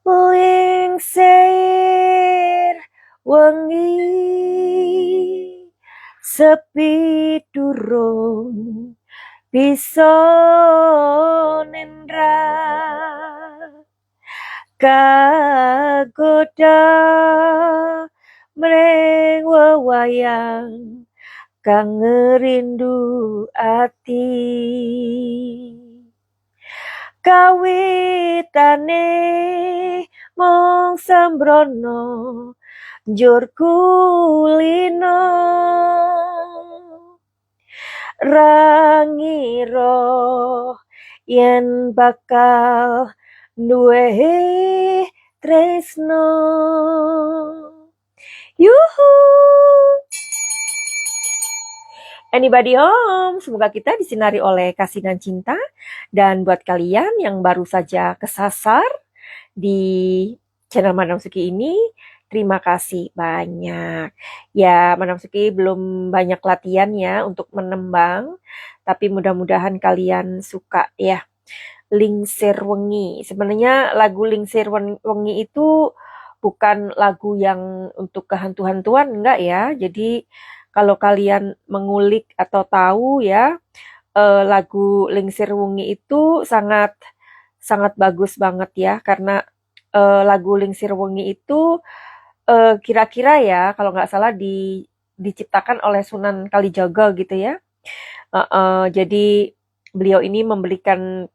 Puing seir wengi sepi durung bisa nindra kagoda mreng wewayang kang ngerindu ati kawitane mung sembrono njur kulino rangira yen bakal duwe tresno yuhu. Anybody home? Semoga kita disinari oleh kasih dan cinta. Dan buat kalian yang baru saja kesasar di channel Madam Suki ini, terima kasih banyak. Ya, Madam Suki belum banyak latihan ya untuk menembang, tapi mudah-mudahan kalian suka ya. Lingsir Wengi. Sebenarnya lagu Lingsir Wengi itu bukan lagu yang untuk kehantu-hantuan, enggak ya. Jadi kalau kalian mengulik atau tahu ya, lagu Lingsir Wengi itu sangat sangat bagus banget ya, karena lagu Lingsir Wengi itu kira-kira ya kalau nggak salah diciptakan oleh Sunan Kalijaga gitu ya. Jadi beliau ini memberikan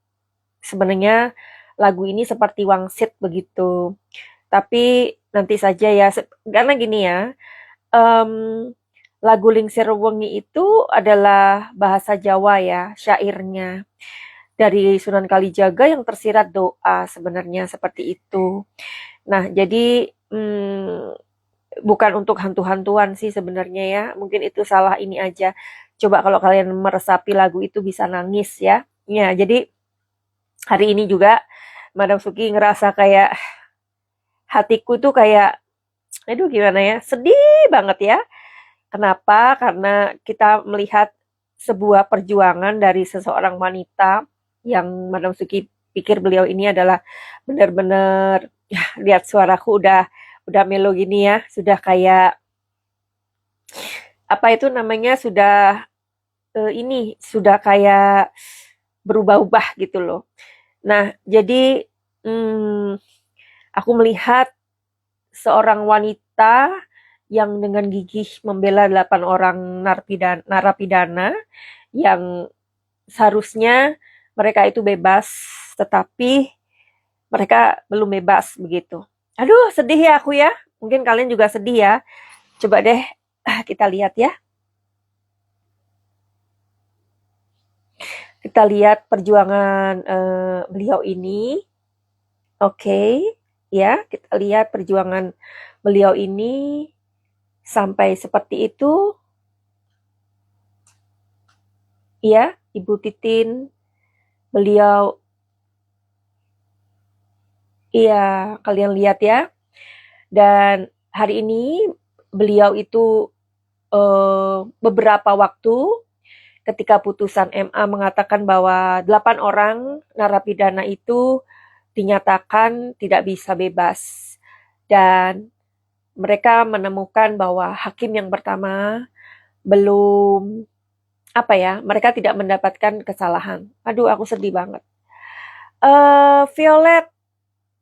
sebenarnya lagu ini seperti wangsit begitu. Tapi nanti saja ya, karena gini ya, em, lagu Lingsir Wengi itu adalah bahasa Jawa ya, syairnya dari Sunan Kalijaga yang tersirat doa sebenarnya seperti itu. Nah, jadi bukan untuk hantu-hantuan sih sebenarnya ya. Mungkin itu salah ini aja. Coba kalau kalian meresapi lagu itu bisa nangis ya. Ya, jadi hari ini juga Madam Suki ngerasa kayak hatiku tuh kayak, aduh gimana ya, sedih banget ya. Kenapa? Karena kita melihat sebuah perjuangan dari seseorang wanita yang Madam Suki pikir beliau ini adalah benar-benar, ya, lihat suaraku udah melo gini ya, sudah kayak apa itu namanya, sudah ini sudah kayak berubah-ubah gitu loh. Nah, jadi aku melihat seorang wanita yang dengan gigih membela 8 orang narapidana yang seharusnya mereka itu bebas, tetapi mereka belum bebas begitu. Aduh, sedih ya aku ya. Mungkin kalian juga sedih ya. Coba deh kita lihat ya. Kita lihat perjuangan beliau ini. Oke, ya, kita lihat perjuangan beliau ini sampai seperti itu. Ya, Ibu Titin, beliau, iya, kalian lihat ya. Dan hari ini beliau itu beberapa waktu ketika putusan MA mengatakan bahwa 8 orang narapidana itu dinyatakan tidak bisa bebas. Dan mereka menemukan bahwa hakim yang pertama belum, apa ya, mereka tidak mendapatkan kesalahan. Aduh, aku sedih banget. Violet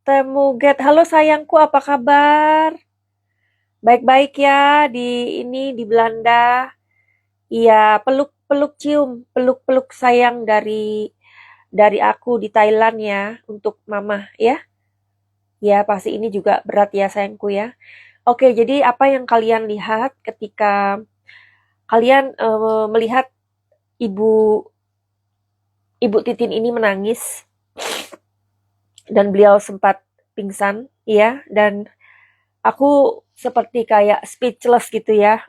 Temuget, halo sayangku, apa kabar? Baik-baik ya di Belanda. Iya, peluk-peluk cium, peluk-peluk sayang dari aku di Thailand ya untuk mama ya. Ya, pasti ini juga berat ya sayangku ya. Oke, jadi apa yang kalian lihat ketika kalian melihat ibu ibu Titin ini menangis dan beliau sempat pingsan, ya, dan aku seperti kayak speechless gitu ya.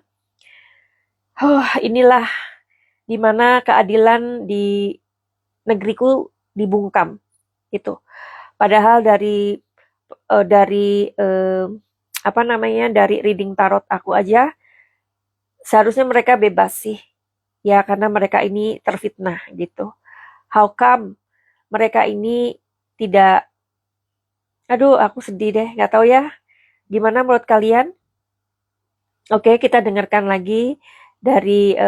Inilah dimana keadilan di negeriku dibungkam gitu. Padahal dari apa namanya, dari reading tarot aku aja seharusnya mereka bebas sih. Ya karena mereka ini terfitnah gitu. How come mereka ini tidak Aduh, aku sedih deh, nggak tahu ya. Gimana menurut kalian? Oke, kita dengarkan lagi dari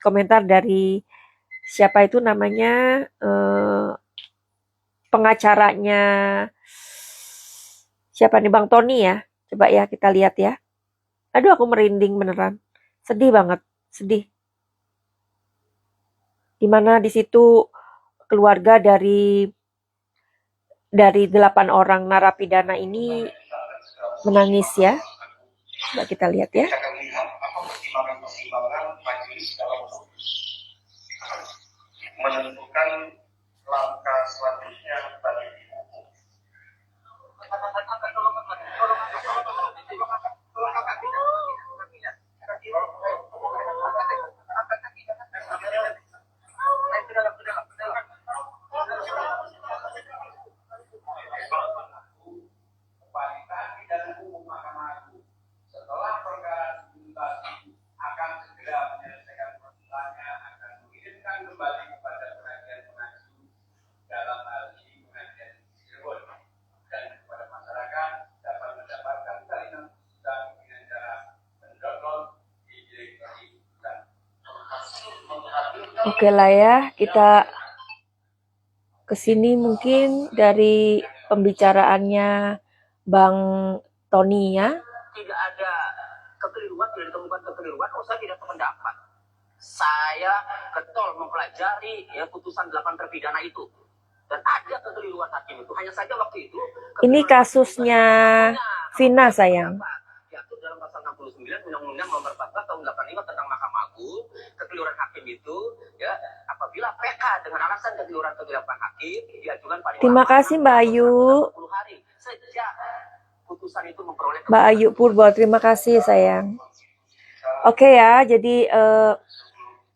komentar dari siapa itu namanya, pengacaranya siapa nih, Bang Tony ya. Coba ya kita lihat ya. Aduh, aku merinding beneran. Sedih banget, sedih. Dimana di situ keluarga dari 8 orang narapidana ini menangis ya. Coba kita lihat ya. Menentukan langkah selanjutnya bagi hukum. Setelah perkara dituntaskan akan segera menyelesaikan persoalannya, akan mengirimkan kembali kepada pengadilan penaju dalam hal ini pengadilan Cirebon, dan kepada masyarakat dapat mendapatkan salinan putusan dengan cara mendownload di direktory dan oke lah ya, kita kesini mungkin dari pembicaraannya Bang Tony ya. Tidak ada kekeliruan, tidak ditemukan kekeliruan, saya tidak sependapat. Saya getol mempelajari ya putusan 8 terpidana itu. Dan ada kekeliruan hakim itu. Hanya saja waktu itu ini kasusnya Vina sayang. Diatur dalam pasal 69 Undang-Undang Nomor 14 Tahun 85 tentang Mahkamah Agung. Kekeliruan hakim itu ya apabila PK dengan alasan kekeliruan hakim diajukan pada terima kasih Mbak Ayu. 10 hari sejak putusan itu memperoleh Mbak Ayu Purbo, terima kasih sayang. Oke ya, jadi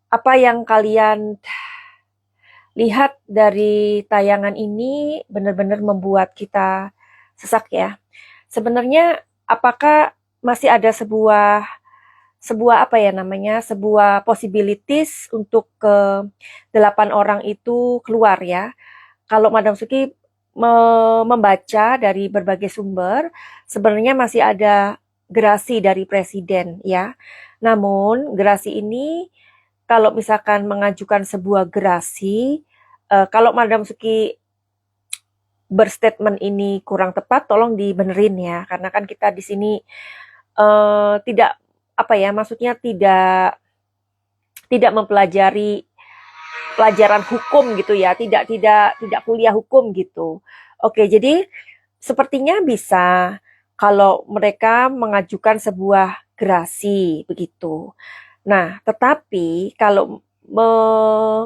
apa yang kalian lihat dari tayangan ini benar-benar membuat kita sesak ya. Sebenarnya apakah masih ada sebuah apa ya namanya, sebuah possibilities untuk ke 8 orang itu keluar ya. Kalau Madam Suki membaca dari berbagai sumber, sebenarnya masih ada gerasi dari presiden ya. Namun gerasi ini kalau misalkan mengajukan sebuah gerasi, kalau Madam Suki berstatement ini kurang tepat, tolong dibenerin ya, karena kan kita di sini tidak apa ya, maksudnya tidak mempelajari pelajaran hukum gitu ya, tidak kuliah hukum gitu. Oke, jadi sepertinya bisa kalau mereka mengajukan sebuah gerasi begitu. Nah, tetapi kalau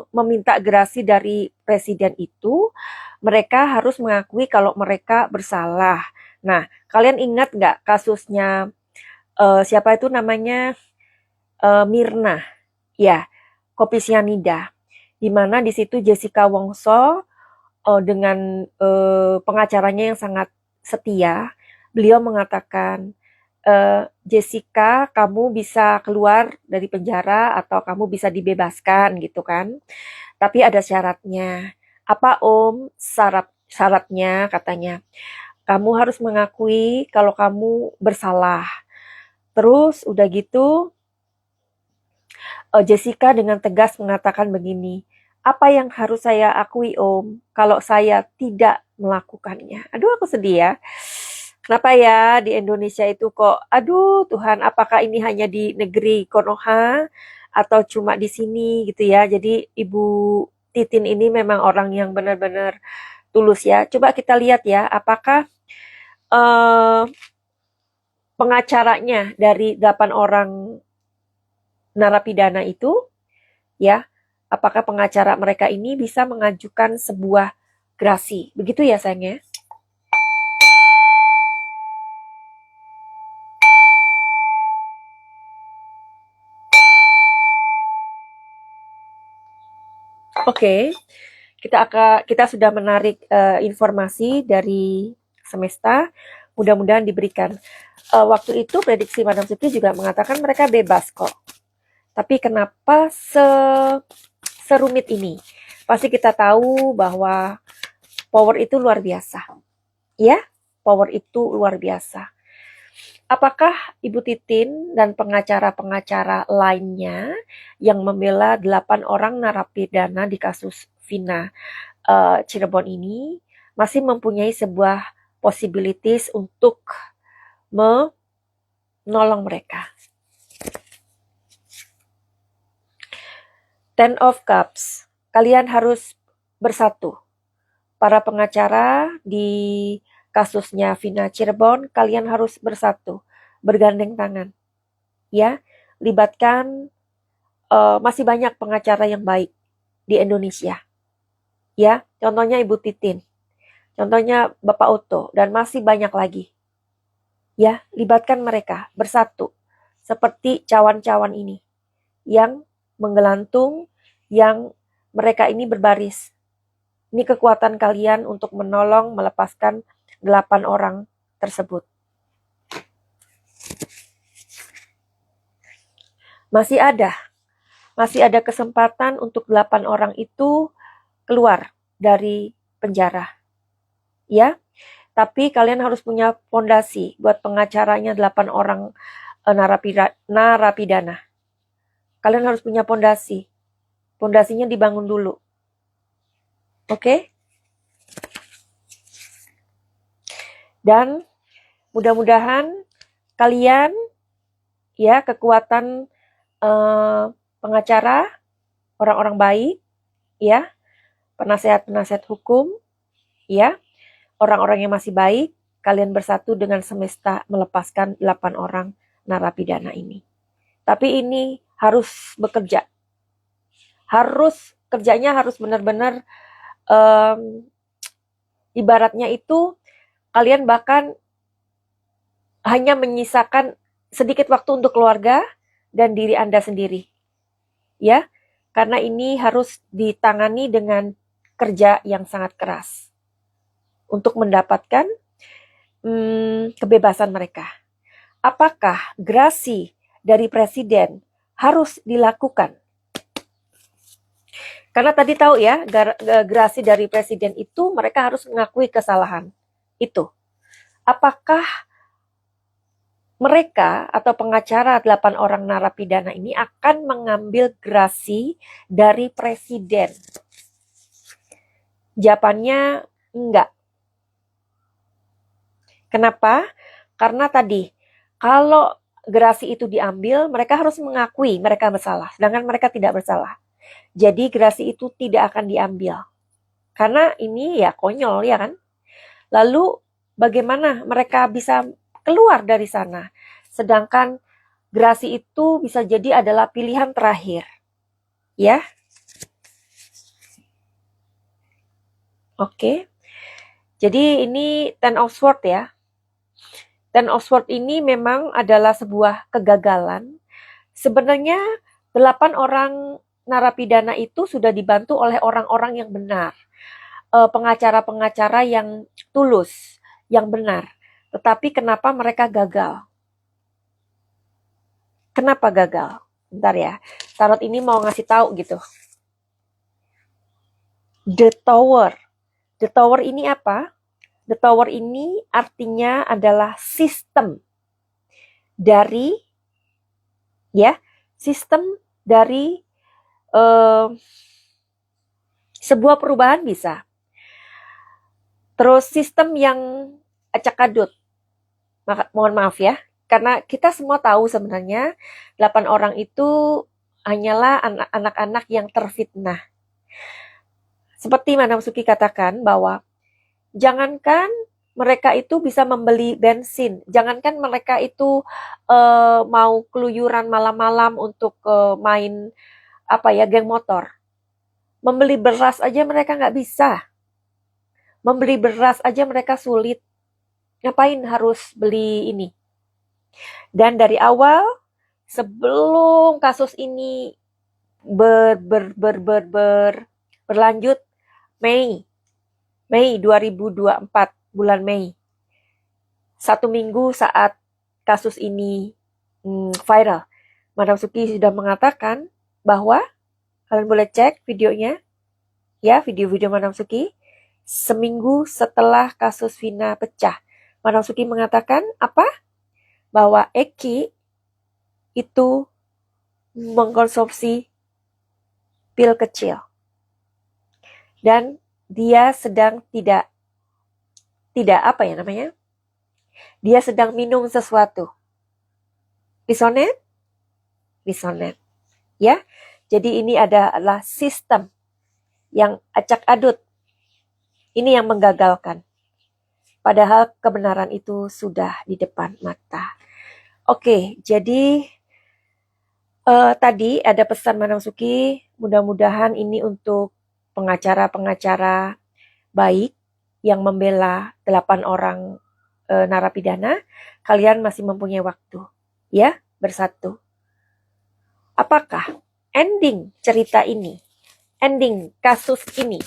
meminta gerasi dari presiden itu, mereka harus mengakui kalau mereka bersalah. Nah, kalian ingat nggak kasusnya siapa itu namanya Mirna, ya, kopi sianida, di mana di situ Jessica Wongso dengan pengacaranya yang sangat setia, beliau mengatakan, Jessica, kamu bisa keluar dari penjara atau kamu bisa dibebaskan gitu kan. Tapi ada syaratnya. Apa Om? Syaratnya katanya, kamu harus mengakui kalau kamu bersalah. Terus udah gitu, Jessica dengan tegas mengatakan begini, apa yang harus saya akui Om kalau saya tidak melakukannya? Aduh aku sedih ya. Kenapa ya di Indonesia itu kok, aduh Tuhan, apakah ini hanya di negeri Konoha atau cuma di sini gitu ya. Jadi Ibu Titin ini memang orang yang benar-benar tulus ya. Coba kita lihat ya, apakah eh, pengacaranya dari 8 orang narapidana itu ya, apakah pengacara mereka ini bisa mengajukan sebuah gerasi. Begitu ya sayangnya. Oke, kita sudah menarik informasi dari Semesta. Mudah-mudahan diberikan. Waktu itu prediksi Madam Suki juga mengatakan mereka bebas kok. Tapi kenapa serumit ini? Pasti kita tahu bahwa power itu luar biasa. Ya? power itu luar biasa. Apakah Ibu Titin dan pengacara-pengacara lainnya yang membela 8 orang narapidana di kasus Vina Cirebon ini masih mempunyai sebuah possibilities untuk menolong mereka? Ten of Cups, kalian harus bersatu. Para pengacara di kasusnya Vina Cirebon, kalian harus bersatu, bergandeng tangan. Ya, libatkan masih banyak pengacara yang baik di Indonesia. Ya, contohnya Ibu Titin, contohnya Bapak Oto, dan masih banyak lagi. Ya, libatkan mereka bersatu seperti cawan-cawan ini yang menggelantung, yang mereka ini berbaris. Ini kekuatan kalian untuk menolong melepaskan 8 orang tersebut. Masih ada kesempatan untuk 8 orang itu keluar dari penjara. Ya, tapi kalian harus punya fondasi buat pengacaranya 8 orang narapidana. Kalian harus punya fondasi. Fondasinya dibangun dulu. Oke? Dan mudah-mudahan kalian ya kekuatan pengacara, orang-orang baik, ya, penasehat-penasehat hukum, ya, orang-orang yang masih baik, kalian bersatu dengan semesta melepaskan 8 orang narapidana ini. Tapi ini harus bekerja. Kerjanya harus benar-benar ibaratnya itu kalian bahkan hanya menyisakan sedikit waktu untuk keluarga dan diri Anda sendiri. Ya, karena ini harus ditangani dengan kerja yang sangat keras untuk mendapatkan kebebasan mereka. Apakah gerasi dari presiden harus dilakukan? Karena tadi tahu ya, gerasi dari presiden itu mereka harus mengakui kesalahan itu. Apakah mereka atau pengacara 8 orang narapidana ini akan mengambil gerasi dari presiden? Jawabannya enggak. Kenapa? Karena tadi, kalau gerasi itu diambil, mereka harus mengakui mereka bersalah, sedangkan mereka tidak bersalah. Jadi gerasi itu tidak akan diambil. Karena ini ya konyol ya kan. Lalu bagaimana mereka bisa keluar dari sana? Sedangkan gerasi itu bisa jadi adalah pilihan terakhir. Ya. Oke. Jadi ini Ten of Swords ya. Ten of Swords ini memang adalah sebuah kegagalan. Sebenarnya 8 orang narapidana itu sudah dibantu oleh orang-orang yang benar. Pengacara-pengacara yang tulus, yang benar. Tetapi kenapa mereka gagal? Kenapa gagal? Bentar ya. Tarot ini mau ngasih tahu gitu. The Tower. The Tower ini apa? The Tower ini artinya adalah sistem dari sebuah perubahan bisa. Terus sistem yang acak-adut. Mohon maaf ya, karena kita semua tahu sebenarnya 8 orang itu hanyalah anak-anak yang terfitnah. Seperti Madam Suki katakan bahwa jangankan mereka itu bisa membeli bensin, jangankan mereka itu mau keluyuran malam-malam untuk main geng motor. Membeli beras aja mereka nggak bisa. Membeli beras aja mereka sulit. Ngapain harus beli ini? Dan dari awal, sebelum kasus ini berlanjut, Mei 2024, bulan Mei. 1 minggu saat kasus ini viral. Madam Suki sudah mengatakan bahwa, kalian boleh cek videonya, ya, video-video Madam Suki, seminggu setelah kasus Vina pecah, Madam Suki mengatakan apa? Bahwa Eki itu mengkonsumsi pil kecil dan dia sedang tidak apa ya namanya? Dia sedang minum sesuatu. Resonate? Resonate. Ya. Jadi ini adalah sistem yang acak adut. Ini yang menggagalkan. Padahal kebenaran itu sudah di depan mata. Oke, jadi tadi ada pesan Madam Suki, mudah-mudahan ini untuk pengacara-pengacara baik yang membela 8 orang narapidana, kalian masih mempunyai waktu, ya, bersatu. Apakah ending cerita ini, ending kasus ini,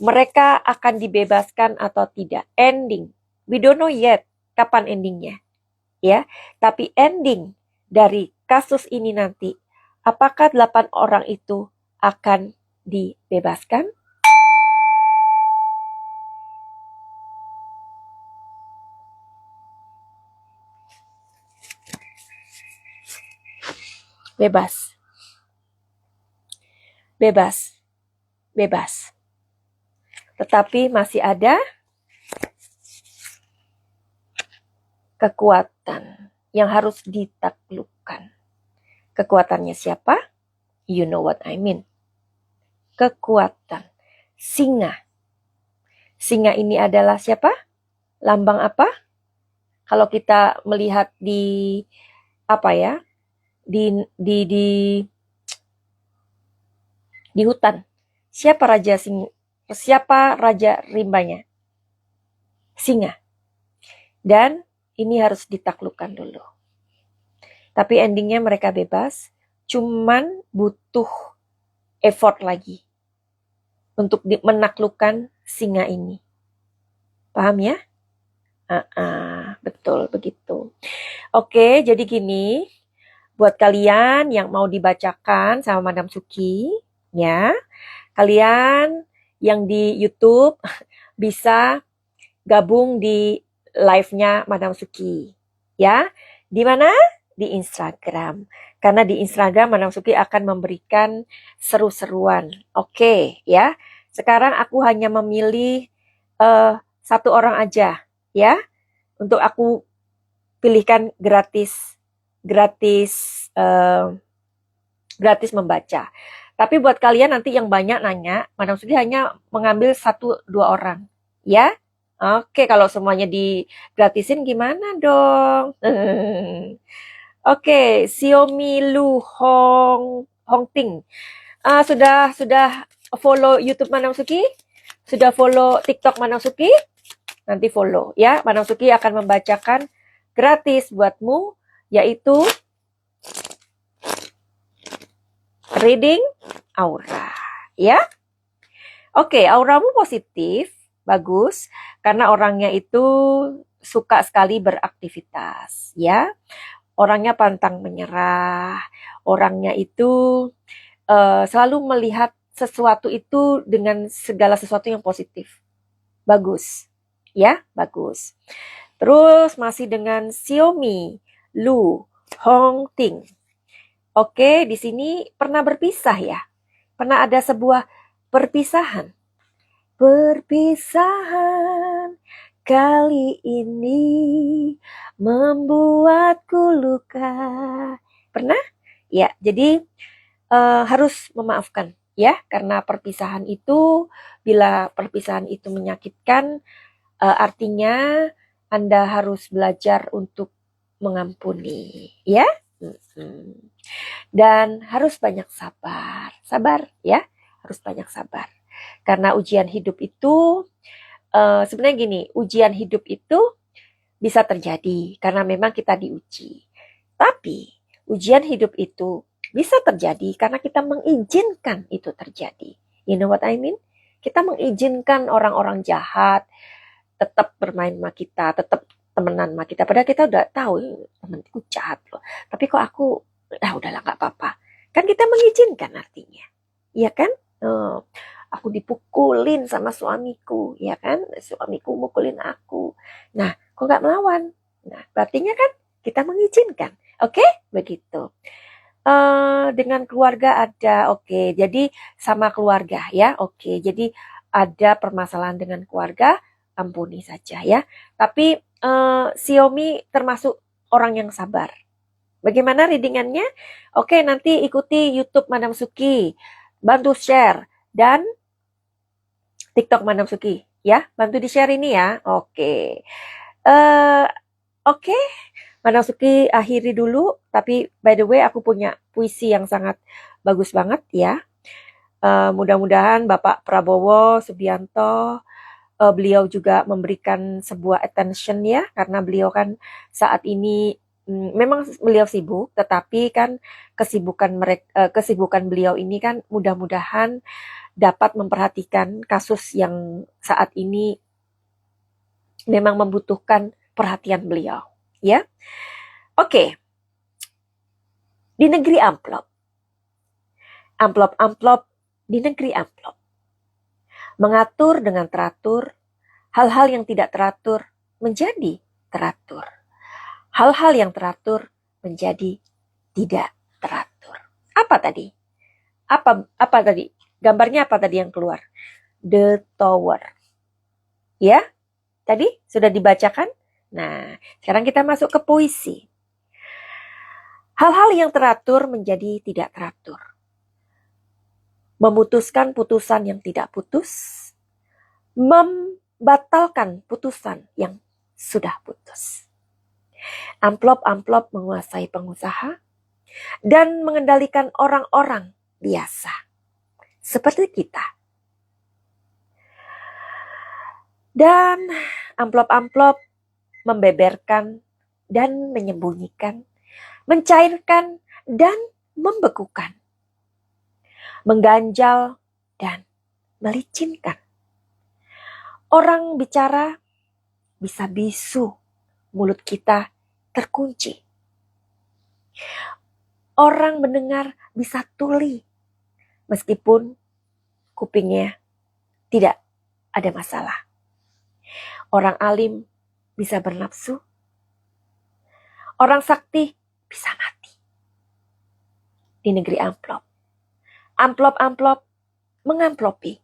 mereka akan dibebaskan atau tidak? Ending, we don't know yet kapan endingnya, ya. Tapi ending dari kasus ini nanti, apakah 8 orang itu akan dibebaskan? Bebas, bebas, bebas. Tetapi masih ada kekuatan yang harus ditaklukkan. Kekuatannya siapa? You know what I mean. Kekuatan singa. Singa ini adalah siapa? Lambang apa? Kalau kita melihat di apa ya? Di hutan. Siapa raja rimbanya? Singa. Dan ini harus ditaklukkan dulu. Tapi endingnya mereka bebas, cuman butuh effort lagi untuk menaklukkan singa ini. Paham ya? Betul begitu. Oke, jadi gini, buat kalian yang mau dibacakan sama Madam Suki, ya, kalian yang di YouTube bisa gabung di live-nya Madam Suki, ya. Di mana? Di Instagram. Karena di Instagram Madam Suki akan memberikan seru-seruan. Oke, ya. Sekarang aku hanya memilih 1 orang aja, ya, untuk aku pilihkan gratis membaca. Tapi buat kalian nanti yang banyak nanya, Madam Suki hanya mengambil 1-2 orang, ya. Oke, kalau semuanya digratisin gimana dong? Oke, Xiaomi Lu Hongting. Sudah follow YouTube Madam Suki? Sudah follow TikTok Madam Suki? Nanti follow ya. Madam Suki akan membacakan gratis buatmu, yaitu reading aura, ya. Oke, auramu positif, bagus, karena orangnya itu suka sekali beraktivitas, ya. Orangnya pantang menyerah, orangnya itu selalu melihat sesuatu itu dengan segala sesuatu yang positif. Bagus, ya, bagus. Terus masih dengan Xiaomi Lu Hongting. Oke, di sini pernah berpisah ya. Pernah ada sebuah perpisahan. Perpisahan kali ini membuatku luka. Pernah? Ya, jadi harus memaafkan ya, karena perpisahan itu, bila perpisahan itu menyakitkan, artinya Anda harus belajar untuk mengampuni, ya. Dan harus banyak sabar ya, harus banyak sabar. Karena ujian hidup itu, sebenarnya gini, ujian hidup itu bisa terjadi karena memang kita diuji. Tapi ujian hidup itu bisa terjadi karena kita mengizinkan itu terjadi. You know what I mean? Kita mengizinkan orang-orang jahat tetap bermain sama kita, tetap temenan sama kita. Padahal kita udah tahu temanku jahat loh. Tapi kok aku, udahlah nggak apa-apa. Kan kita mengizinkan artinya. Iya kan? aku dipukulin sama suamiku, ya kan? Suamiku mukulin aku. Nah, kok nggak melawan? Nah, berartinya kan kita mengizinkan. Oke, begitu. Dengan keluarga ada, oke. Jadi sama keluarga ya, oke. Jadi ada permasalahan dengan keluarga, ampuni saja ya. Tapi Xiaomi termasuk orang yang sabar. Bagaimana readingannya? Oke, nanti ikuti YouTube Madam Suki. Bantu share dan TikTok Madam Suki. Ya, bantu di-share ini ya. Oke. Eh, oke, Madam Suki akhiri dulu. Tapi by the way, aku punya puisi yang sangat bagus banget ya. Mudah-mudahan Bapak Prabowo Subianto, beliau juga memberikan sebuah attention ya, karena beliau kan saat ini memang beliau sibuk, tetapi kan kesibukan beliau ini kan mudah-mudahan dapat memperhatikan kasus yang saat ini memang membutuhkan perhatian beliau, ya. Oke. Di negeri amplop. Amplop-amplop di negeri amplop. Mengatur dengan teratur, hal-hal yang tidak teratur menjadi teratur. Hal-hal yang teratur menjadi tidak teratur. Apa tadi? Apa tadi? Gambarnya apa tadi yang keluar? The Tower. Ya? Tadi sudah dibacakan? Nah, sekarang kita masuk ke puisi. Hal-hal yang teratur menjadi tidak teratur. Memutuskan putusan yang tidak putus. Membatalkan putusan yang sudah putus. Amplop-amplop menguasai pengusaha dan mengendalikan orang-orang biasa. Seperti kita. Dan amplop-amplop membeberkan dan menyembunyikan, mencairkan dan membekukan, mengganjal dan melicinkan. Orang bicara bisa bisu, mulut kita terkunci. Orang mendengar bisa tuli, meskipun kupingnya tidak ada masalah. Orang alim bisa bernafsu. Orang sakti bisa mati. Di negeri amplop. Amplop-amplop mengamplopi.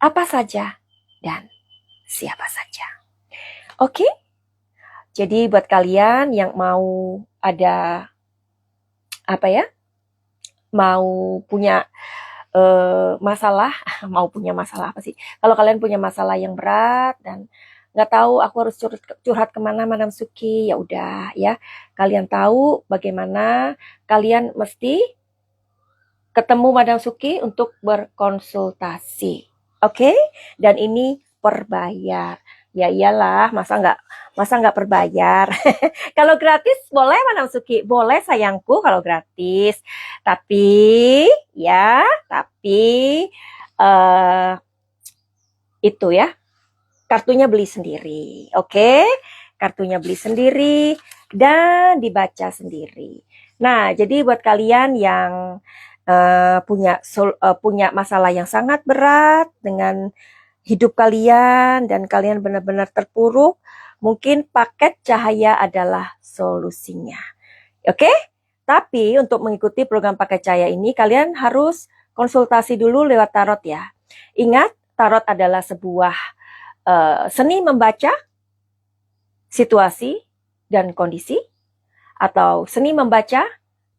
Apa saja dan siapa saja. Oke? Jadi buat kalian yang mau ada mau punya masalah, mau punya masalah apa sih? Kalau kalian punya masalah yang berat dan nggak tahu aku harus curhat kemana Madam Suki, ya udah ya. Kalian tahu bagaimana kalian mesti ketemu Madam Suki untuk berkonsultasi. Oke? Dan ini berbayar. Ya iyalah, masa nggak berbayar. Kalau gratis boleh Madam Suki, boleh sayangku kalau gratis. Tapi itu ya, kartunya beli sendiri, oke? Kartunya beli sendiri dan dibaca sendiri. Nah, jadi buat kalian yang punya masalah yang sangat berat dengan hidup kalian dan kalian benar-benar terpuruk, mungkin paket cahaya adalah solusinya. Oke? Tapi untuk mengikuti program paket cahaya ini, kalian harus konsultasi dulu lewat tarot ya. Ingat, tarot adalah sebuah seni membaca situasi dan kondisi, atau seni membaca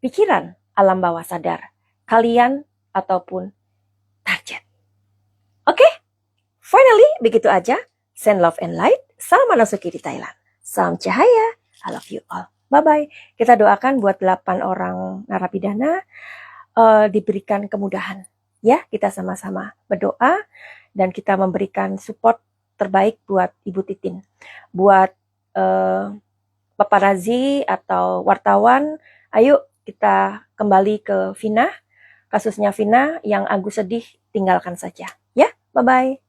pikiran alam bawah sadar kalian ataupun target. Oke? Finally, begitu aja. Send love and light. Salam Madam Suki di Thailand. Salam cahaya. I love you all. Bye-bye. Kita doakan buat 8 orang narapidana diberikan kemudahan. Ya, kita sama-sama berdoa dan kita memberikan support terbaik buat Ibu Titin. Buat paparazi atau wartawan, ayo kita kembali ke Vina. Kasusnya Vina yang Agus sedih, tinggalkan saja. Ya, bye-bye.